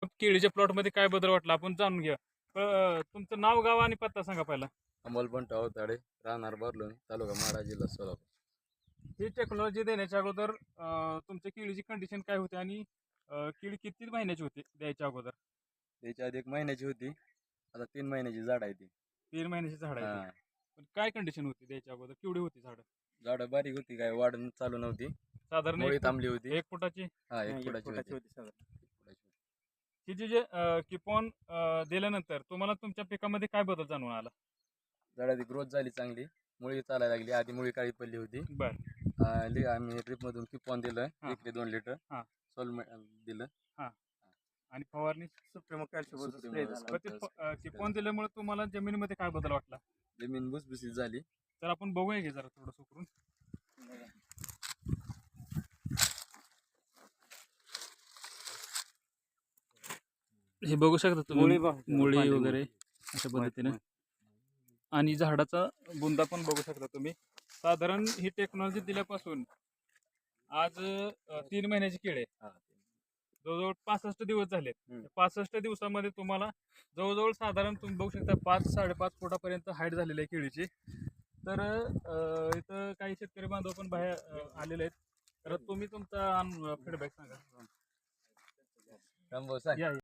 केळीच्या प्लॉटमध्ये काय बदल वाटला आपण जाणून घ्या. तुमचं नाव, गाव आणि पत्ता सांगा पहिला. अमोल पण अवताडे, राहणार बर्लोनी, तालुका माढा, जिल्हा सोलापूर. ही टेक्नॉलॉजी देण्याच्या अगोदर तुमच्या केळीची कंडिशन काय होती आणि केळी किती महिन्याची होती द्यायच्या अगोदर? त्याच्या आधी 1 महिन्याची होती, आता 3 महिन्याची झाड आहे ती. 3 महिन्याची झाड आहे ती. हा, पण काय कंडिशन होती द्यायच्या अगोदर? केवढी होती झाड? झाड बारीक होती, काय वाढ चालू नव्हती, साधारण मुळी थांबली होती. 1 फुटाची? हा, 1 फुटाची होती. ही जी जे किपॉन दिल्यानंतर तुम्हाला तुमच्या पिकामध्ये काय बदल जाणून आला? झाडाची ग्रोथ झाली चांगली, मुळी चालायला लागली. आधी मुळी काळी पडली होती. बरं. आम्ही ड्रिप मधून किपॉन दिलं, हा. 1 ते 2 लिटर. हा. सोल दिलं. आणि फवारणी? Supremo calcium. किपॉन दिल्यामुळे तुम्हाला जमिनीमध्ये काय बदल वाटला? जमीन भुसभुशीत झाली. तर आपण बघूया की जरा थोडंसं करून. हे बघू शकता तुम्ही, मुळी वगैरे अशा पद्धतीने, आणि झाडाचा बुंदा पण बघू शकता तुम्ही. साधारण ही टेक्नॉलॉजी दिल्यापासून आज 3 महिन्याची केळी आहे. जवळजवळ 65 दिवस झालेत. 65 दिवसामध्ये तुम्हाला जवळजवळ साधारण तुम्ही बघू शकता 5-5.5 फुटापर्यंत हाईट झालेली आहे केळीची. तर इथं काही शेतकरी बांधव पण बाहेर आलेले आहेत. तर तुम्ही तुमचा फीडबॅक सांगा. सांग. या